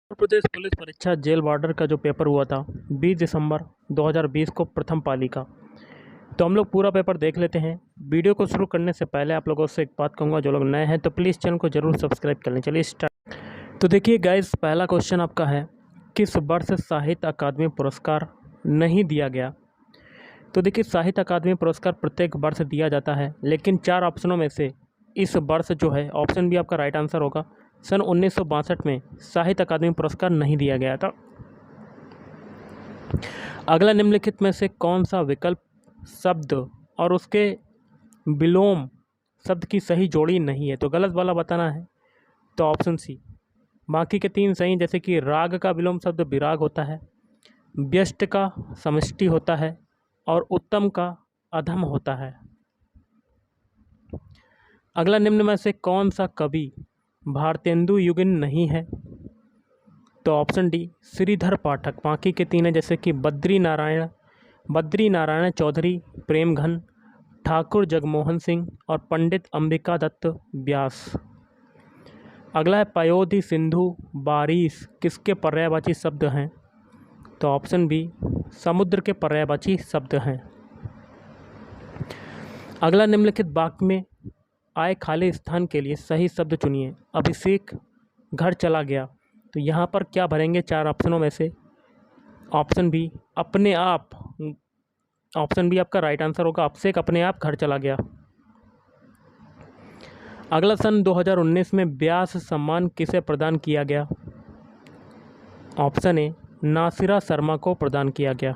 Uttar Pradesh police परीक्षा jail वार्डर का जो पेपर हुआ था 20 दिसंबर 2020 को प्रथम पाली का। तो हम लोग पूरा पेपर देख लेते हैं। वीडियो को शुरू करने से पहले आप लोगों से एक बात कहूँगा, जो लोग नए हैं तो प्लीज़ चैनल को ज़रूर सब्सक्राइब कर लें। चलिए स्टार्ट। तो देखिए गाइस, पहला क्वेश्चन आपका है, किस वर्ष साहित्य अकादमी पुरस्कार नहीं दिया गया? तो देखिए, साहित्य अकादमी पुरस्कार प्रत्येक वर्ष दिया जाता है, लेकिन 4 ऑप्शनों में से इस वर्ष जो है, ऑप्शन बी आपका राइट आंसर होगा, सन 1962 में साहित्य अकादमी पुरस्कार नहीं दिया गया था। अगला, निम्नलिखित में से कौन सा विकल्प शब्द और उसके विलोम शब्द की सही जोड़ी नहीं है? तो गलत वाला बताना है, तो ऑप्शन सी। बाकी के 3 सही, जैसे कि राग का विलोम शब्द विराग होता है, व्यष्ट का समष्टि होता है और उत्तम का अधम होता है। अगला, निम्न में से कौन सा कवि भारतेंदु युगीन नहीं है? तो ऑप्शन डी, श्रीधर पाठक। बाकी के 3 हैं, जैसे कि बद्री नारायण चौधरी, प्रेमघन, ठाकुर जगमोहन सिंह और पंडित अंबिका दत्त व्यास। अगला है, पयोधि, सिंधु, बारिश किसके पर्यायवाची शब्द हैं? तो ऑप्शन बी, समुद्र के पर्यायवाची शब्द हैं। अगला, निम्नलिखित वाक्य में आए खाली स्थान के लिए सही शब्द चुनिए। अभिषेक घर चला गया, तो यहाँ पर क्या भरेंगे 4 ऑप्शनों में से? ऑप्शन बी, अपने आप। ऑप्शन बी आपका राइट आंसर होगा, अभिषेक अपने आप घर चला गया। अगला, सन 2019 में व्यास सम्मान किसे प्रदान किया गया? ऑप्शन ए, नासिरा शर्मा को प्रदान किया गया।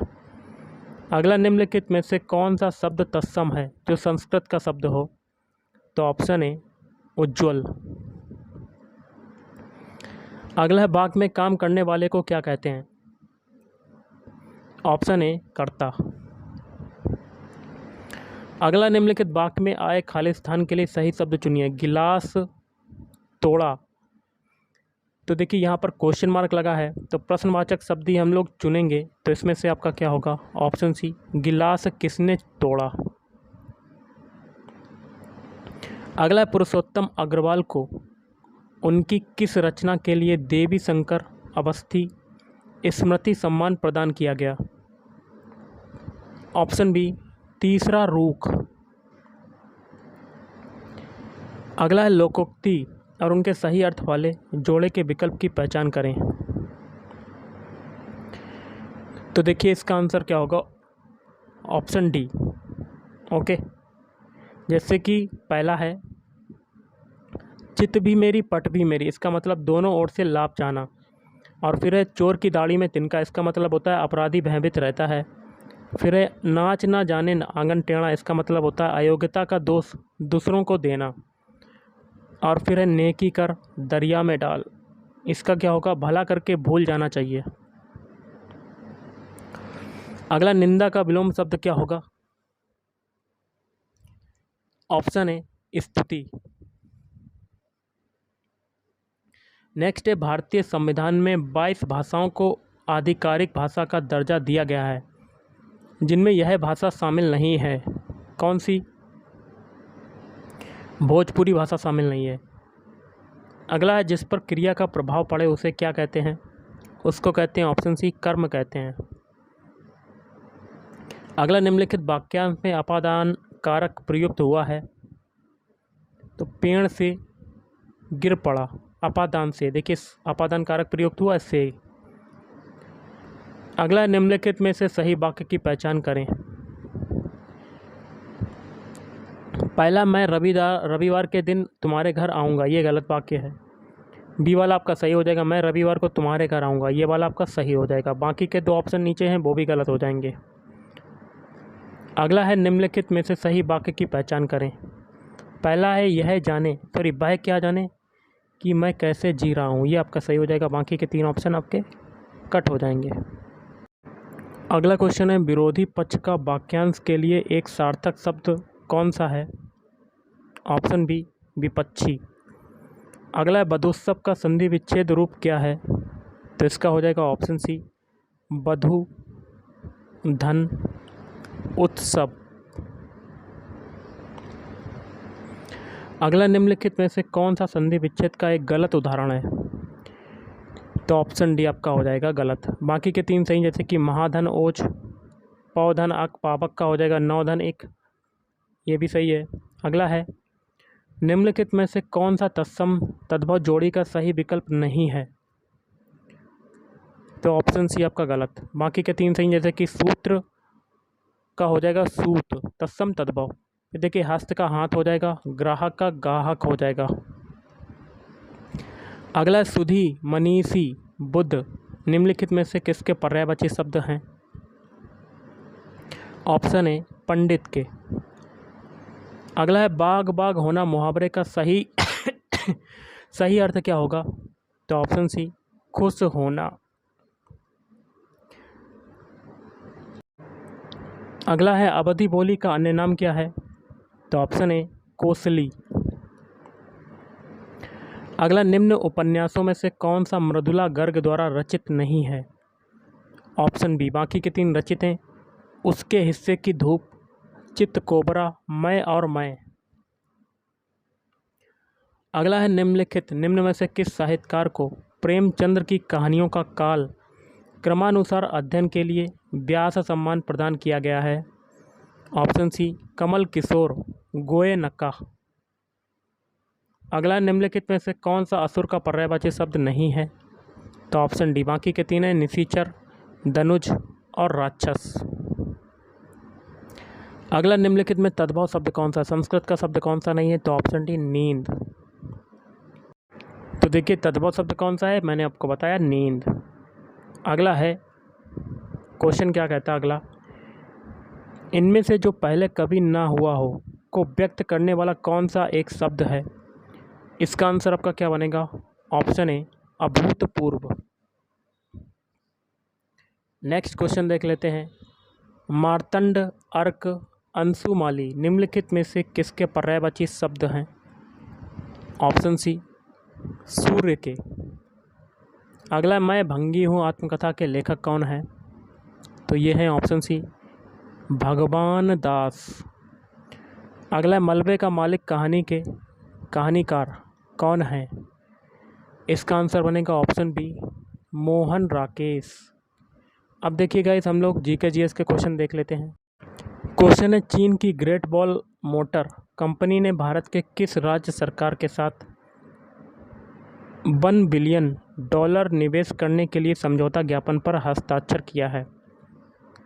अगला, निम्नलिखित में से कौन सा शब्द तत्सम है जो संस्कृत का शब्द हो? तो ऑप्शन ए, उज्ज्वल। अगला है, बाग में काम करने वाले को क्या कहते हैं? ऑप्शन ए, कर्ता। अगला, निम्नलिखित वाक्य में आए खाली स्थान के लिए सही शब्द चुनिए। गिलास तोड़ा, तो देखिए यहाँ पर क्वेश्चन मार्क लगा है, तो प्रश्नवाचक शब्द ही हम लोग चुनेंगे, तो इसमें से आपका क्या होगा? ऑप्शन सी, गिलास किसने तोड़ा। अगला, पुरुषोत्तम अग्रवाल को उनकी किस रचना के लिए देवी शंकर अवस्थी स्मृति सम्मान प्रदान किया गया? ऑप्शन बी, तीसरा रूख। अगला है, लोकोक्ति और उनके सही अर्थ वाले जोड़े के विकल्प की पहचान करें। तो देखिए इसका आंसर क्या होगा? Option D. ओके, जैसे कि पहला है, चित भी मेरी पट भी मेरी, इसका मतलब दोनों ओर से लाभ चाहना। और फिर है, चोर की दाढ़ी में तिनका, इसका मतलब होता है अपराधी भयभीत रहता है। फिर है, नाच ना जाने आंगन टेढ़ा, इसका मतलब होता है अयोग्यता का दोष दूसरों को देना। और फिर है, नेकी कर दरिया में डाल, इसका क्या होगा? भला करके भूल जाना चाहिए। अगला, निंदा का विलोम शब्द क्या होगा? ऑप्शन ए, स्तुति। नेक्स्ट है, भारतीय संविधान में 22 भाषाओं को आधिकारिक भाषा का दर्जा दिया गया है, जिनमें यह भाषा शामिल नहीं है। कौन सी? भोजपुरी भाषा शामिल नहीं है। अगला है, जिस पर क्रिया का प्रभाव पड़े उसे क्या कहते हैं? उसको कहते हैं, ऑप्शन सी, कर्म कहते हैं। अगला, निम्नलिखित वाक्यांश में अपादान कारक प्रयुक्त हुआ है? तो पेड़ से गिर पड़ा, अपादान से, देखिए अपादान कारक प्रयुक्त हुआ इससे। अगला, निम्नलिखित में से सही वाक्य की पहचान करें। पहला, मैं रविवार के दिन तुम्हारे घर आऊँगा, ये गलत वाक्य है। बी वाला आपका सही हो जाएगा, मैं रविवार को तुम्हारे घर आऊँगा, ये वाला आपका सही हो जाएगा। बाकी के 2 ऑप्शन नीचे हैं, वो भी गलत हो जाएंगे। अगला है, निम्नलिखित में से सही वाक्य की पहचान करें। पहला है, यह जाने, सॉरी वह क्या जाने कि मैं कैसे जी रहा हूँ, ये आपका सही हो जाएगा। बाकी के 3 ऑप्शन आपके कट हो जाएंगे। अगला क्वेश्चन है, विरोधी पक्ष का वाक्यांश के लिए एक सार्थक शब्द कौन सा है? ऑप्शन बी, विपक्षी। अगला है, वधूत्सव का संधि विच्छेद रूप क्या है? तो इसका हो जाएगा ऑप्शन सी, वधु धन उत्सव। अगला, निम्नलिखित में से कौन सा संधि विच्छेद का एक गलत उदाहरण है? तो ऑप्शन डी आपका हो जाएगा गलत। बाकी के 3 सही, जैसे कि महाधन ओज, पौधन अक, पावक का हो जाएगा नौधन एक, ये भी सही है। अगला है निम्नलिखित में से कौन सा तत्सम तद्भव जोड़ी का सही विकल्प नहीं है? तो ऑप्शन सी आपका गलत। बाकी के 3 सही, जैसे कि सूत्र का हो जाएगा सूत, तत्सम तद्भव। देखिए हस्त का हाथ हो जाएगा, ग्राहक का गाहक हो जाएगा। अगला सुधी, मनीषी, बुद्ध निम्नलिखित में से किसके पर्यायवाची शब्द हैं? ऑप्शन ए पंडित के। अगला है बाग बाग होना मुहावरे का सही सही अर्थ क्या होगा? तो ऑप्शन सी खुश होना। अगला है अवधि बोली का अन्य नाम क्या है? तो ऑप्शन ए कोसली। अगला निम्न उपन्यासों में से कौन सा मृदुला गर्ग द्वारा रचित नहीं है? ऑप्शन बी बाकी के 3 रचित हैं। उसके हिस्से की धूप, चित्त कोबरा, मैं और मैं। अगला है निम्नलिखित निम्न में से किस साहित्यकार को प्रेमचंद्र की कहानियों का काल क्रमानुसार अध्ययन के लिए व्यास सम्मान प्रदान किया गया है? Option C Kamal Kishore Goenka. अगला निम्नलिखित में से कौन सा असुर का पर्यायवाची शब्द नहीं है? तो ऑप्शन डी बाकी के 3 हैं, निशिचर, धनुज और राक्षस। अगला निम्नलिखित में तद्भव शब्द कौन सा, संस्कृत का शब्द कौन सा नहीं है? तो ऑप्शन डी नींद। तो देखिए तद्भव शब्द कौन सा है, मैंने आपको बताया नींद। अगला है क्वेश्चन क्या कहता है अगला, इनमें से जो पहले कभी ना हुआ हो को व्यक्त करने वाला कौन सा एक शब्द है? इसका आंसर आपका क्या बनेगा? ऑप्शन ए अभूतपूर्व। नेक्स्ट क्वेश्चन देख लेते हैं। मार्तंड, अर्क, अंशुमाली निम्नलिखित में से किसके पर्यायवाची शब्द हैं? ऑप्शन सी सूर्य के। अगला मैं भंगी हूँ आत्मकथा के लेखक कौन है? तो ये है ऑप्शन सी भगवान दास। अगला मलबे का मालिक कहानी के कहानीकार कौन है? इसका आंसर बनेगा ऑप्शन बी मोहन राकेश। अब देखिएगा इस हम लोग जीके जीएस के क्वेश्चन देख लेते हैं। क्वेश्चन है चीन की ग्रेट वॉल मोटर कंपनी ने भारत के किस राज्य सरकार के साथ $1 बिलियन निवेश करने के लिए समझौता ज्ञापन पर हस्ताक्षर किया है?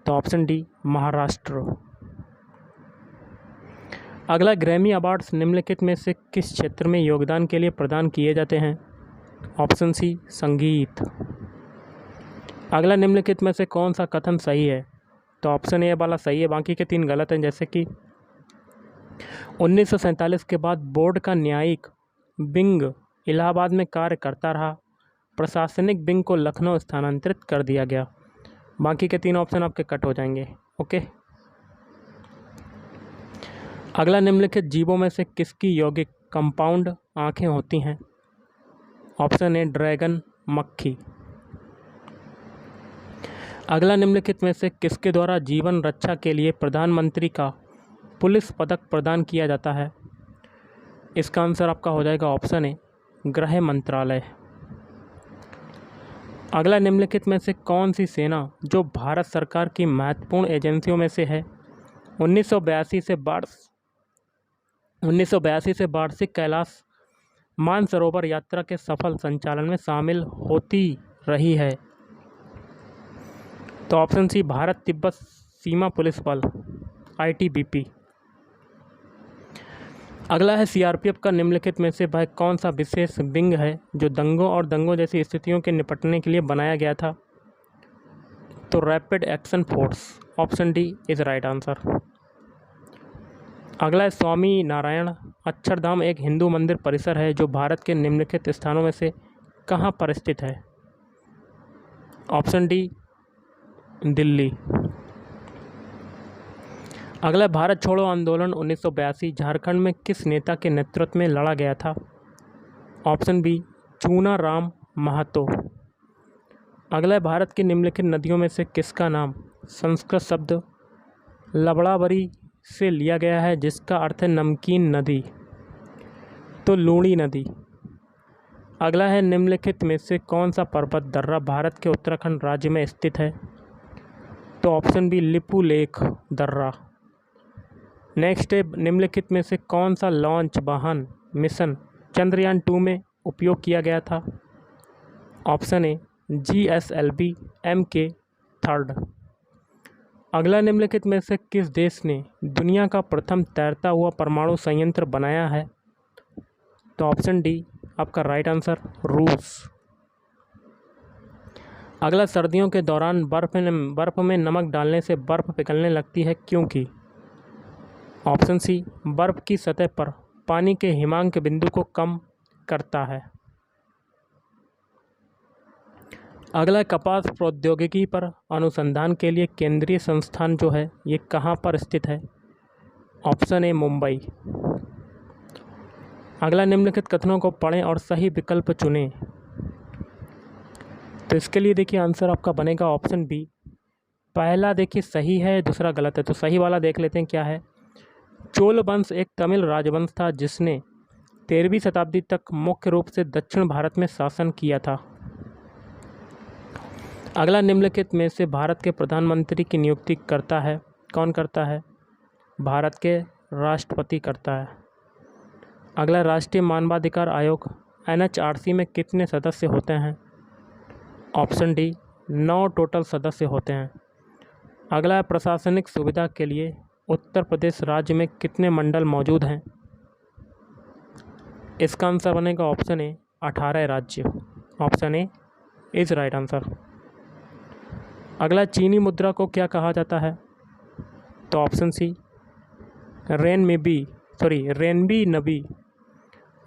तो ऑप्शन डी महाराष्ट्र। अगला ग्रैमी अवार्ड्स निम्नलिखित में से किस क्षेत्र में योगदान के लिए प्रदान किए जाते हैं? ऑप्शन सी संगीत। अगला निम्नलिखित में से कौन सा कथन सही है? तो ऑप्शन ए वाला सही है, बाकी के 3 गलत हैं। जैसे कि 1947 के बाद बोर्ड का न्यायिक विंग इलाहाबाद में कार्य करता रहा, प्रशासनिक विंग को लखनऊ स्थानांतरित कर दिया गया। बाकी के 3 ऑप्शन आपके कट हो जाएंगे। ओके। अगला निम्नलिखित जीवों में से किसकी यौगिक कंपाउंड आँखें होती हैं? ऑप्शन ए ड्रैगन मक्खी। अगला निम्नलिखित में से किसके द्वारा जीवन रक्षा के लिए प्रधानमंत्री का पुलिस पदक प्रदान किया जाता है? इसका आंसर आपका हो जाएगा ऑप्शन ए गृह मंत्रालय। अगला निम्नलिखित में से कौन सी सेना जो भारत सरकार की महत्वपूर्ण एजेंसियों में से है 1982 से वार्षिक कैलाश मानसरोवर यात्रा के सफल संचालन में शामिल होती रही है? तो ऑप्शन सी भारत तिब्बत सीमा पुलिस बल ITBP। अगला है सीआरपीएफ का निम्नलिखित में से वह कौन सा विशेष विंग है जो दंगों और दंगों जैसी स्थितियों के निपटने के लिए बनाया गया था? तो rapid action force. Option D is right answer. अगला है स्वामी नारायण अक्षरधाम एक हिंदू मंदिर परिसर है जो भारत के निम्नलिखित स्थानों में से कहाँ पर स्थित है? Option D Delhi. अगला भारत छोड़ो आंदोलन 1982 झारखंड में किस नेता के नेतृत्व में लड़ा गया था? ऑप्शन बी चूना राम महतो। अगला भारत की निम्नलिखित नदियों में से किसका नाम संस्कृत शब्द लबड़ावरी से लिया गया है जिसका अर्थ है नमकीन नदी? तो लूणी नदी। अगला है निम्नलिखित में से कौन सा पर्वत दर्रा भारत के उत्तराखंड राज्य में स्थित है? तो ऑप्शन बी लिपुलेख दर्रा। नेक्स्ट है निम्नलिखित में से कौन सा लॉन्च वाहन मिशन चंद्रयान 2 में उपयोग किया गया था? Option A GSLV Mk3। अगला निम्नलिखित में से किस देश ने दुनिया का प्रथम तैरता हुआ परमाणु संयंत्र बनाया है? तो ऑप्शन डी आपका राइट आंसर रूस। अगला सर्दियों के दौरान बर्फ़ में नमक डालने से बर्फ़ पिघलने लगती है क्योंकि? ऑप्शन सी बर्फ़ की सतह पर पानी के हिमांक बिंदु को कम करता है। अगला कपास प्रौद्योगिकी पर अनुसंधान के लिए केंद्रीय संस्थान जो है ये कहाँ पर स्थित है? Option A Mumbai. अगला निम्नलिखित कथनों को पढ़ें और सही विकल्प चुनें। तो इसके लिए देखिए आंसर आपका बनेगा ऑप्शन बी। पहला देखिए सही है, दूसरा गलत है। तो सही वाला देख लेते हैं क्या है। चोल वंश एक तमिल राजवंश था जिसने 13वीं शताब्दी तक मुख्य रूप से दक्षिण भारत में शासन किया था। अगला निम्नलिखित में से भारत के प्रधानमंत्री की नियुक्ति करता है कौन करता है? भारत के राष्ट्रपति करता है। अगला राष्ट्रीय मानवाधिकार आयोग NHRC में कितने सदस्य होते हैं? ऑप्शन डी 9 टोटल सदस्य होते हैं। अगला प्रशासनिक सुविधा के लिए उत्तर प्रदेश राज्य में कितने मंडल मौजूद हैं? इसका आंसर बनेगा ऑप्शन ए 18 राज्य। Option A is right answer. अगला चीनी मुद्रा को क्या कहा जाता है? तो ऑप्शन सी रेनबी नबी।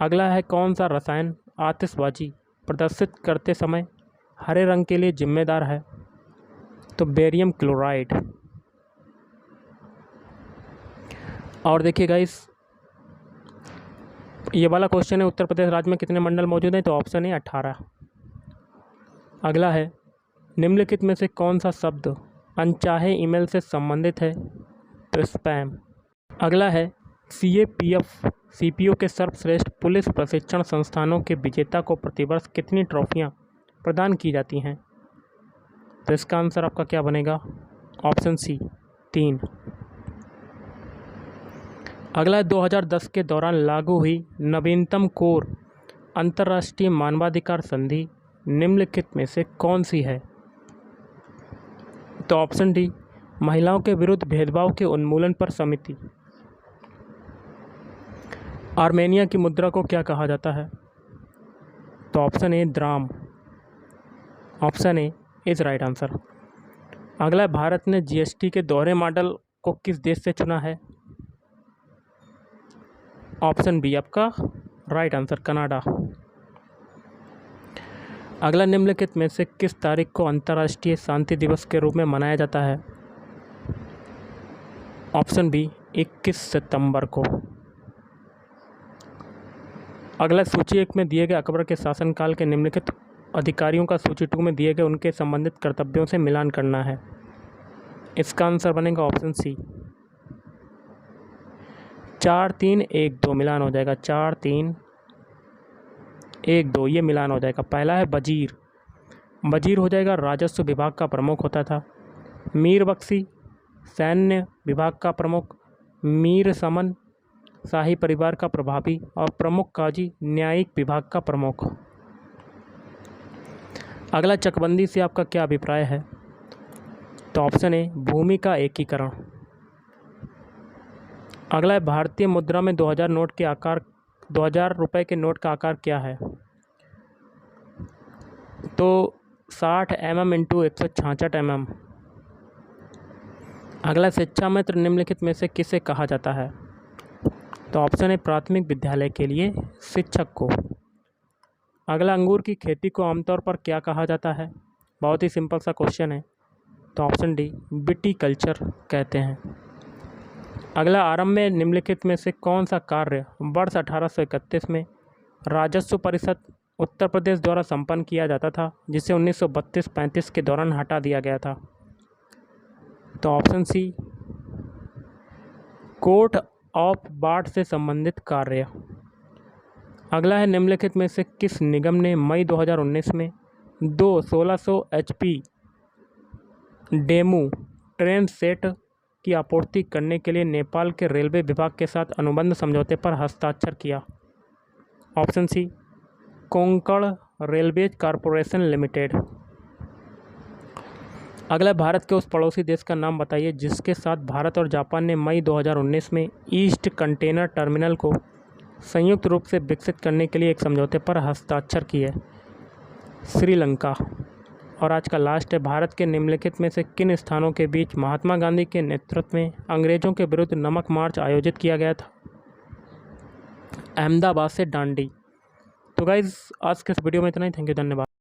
अगला है कौन सा रसायन आतिशबाजी प्रदर्शित करते समय हरे रंग के लिए जिम्मेदार है? तो बेरियम क्लोराइड। और देखिए गाइस ये वाला क्वेश्चन है उत्तर प्रदेश राज्य में कितने मंडल मौजूद हैं? तो ऑप्शन ए 18। अगला है निम्नलिखित में से कौन सा शब्द अनचाहे ईमेल से संबंधित है? तो स्पैम। अगला है CAPF CPO के सर्वश्रेष्ठ पुलिस प्रशिक्षण संस्थानों के विजेता को प्रतिवर्ष कितनी ट्रॉफियां प्रदान की जाती हैं? तो इसका आंसर आपका क्या बनेगा? Option C 3। अगला 2010 के दौरान लागू हुई नवीनतम कोर अंतर्राष्ट्रीय मानवाधिकार संधि निम्नलिखित में से कौन सी है? तो ऑप्शन डी महिलाओं के विरुद्ध भेदभाव के उन्मूलन पर समिति। आर्मेनिया की मुद्रा को क्या कहा जाता है? तो option A dram. Option A is right answer. अगला भारत ने GST के दोहरे मॉडल को किस देश से चुना है? ऑप्शन बी आपका राइट आंसर कनाडा। अगला निम्नलिखित में से किस तारीख को अंतर्राष्ट्रीय शांति दिवस के रूप में मनाया जाता है? ऑप्शन बी 21 सितंबर को। अगला सूची 1 में दिए गए अकबर के शासनकाल के निम्नलिखित अधिकारियों का सूची 2 में दिए गए उनके संबंधित कर्तव्यों से मिलान करना है। इसका आंसर बनेगा ऑप्शन सी 4 3 1 2 मिलान हो जाएगा। 4 3 1 2 ये मिलान हो जाएगा। पहला है वजीर हो जाएगा राजस्व विभाग का प्रमुख होता था। मीर बख्शी सैन्य विभाग का प्रमुख। मीर समन शाही परिवार का प्रभावी और प्रमुख काजी न्यायिक विभाग का प्रमुख। अगला चकबंदी से आपका क्या अभिप्राय है? तो ऑप्शन ए भूमि का एकीकरण। अगला है भारतीय मुद्रा में 2000 रुपए के नोट का आकार क्या है? तो 60 mm इंटू 166 mm। अगला शिक्षा मित्र निम्नलिखित में से किसे कहा जाता है? तो ऑप्शन है प्राथमिक विद्यालय के लिए शिक्षक को। अगला अंगूर की खेती को आमतौर पर क्या कहा जाता है? बहुत ही सिंपल सा क्वेश्चन है। तो ऑप्शन डी विटीकल्चर कहते हैं। अगला आरंभ में निम्नलिखित में से कौन सा कार्य वर्ष 1831 में राजस्व परिषद उत्तर प्रदेश द्वारा संपन्न किया जाता था जिसे 1932-35 के दौरान हटा दिया गया था? तो ऑप्शन सी कोर्ट ऑफ बार्ड से संबंधित कार्य। अगला है निम्नलिखित में से किस निगम ने मई 2019 में 1600 HP डेमू ट्रेन सेट की आपूर्ति करने के लिए नेपाल के रेलवे विभाग के साथ अनुबंध समझौते पर हस्ताक्षर किया। Option C, Konkan railways corporation limited. अगला भारत के उस पड़ोसी देश का नाम बताइए जिसके साथ भारत और जापान ने मई 2019 में ईस्ट कंटेनर टर्मिनल को संयुक्त रूप से विकसित करने के लिए एक समझौते पर हस्ताक्षर किए। श्रीलंका। और आज का लास्ट है, भारत के निम्नलिखित में से किन स्थानों के बीच महात्मा गांधी के नेतृत्व में अंग्रेजों के विरुद्ध नमक मार्च आयोजित किया गया था? अहमदाबाद से डांडी। तो गाइज़ आज के इस वीडियो में इतना ही। थैंक यू, धन्यवाद।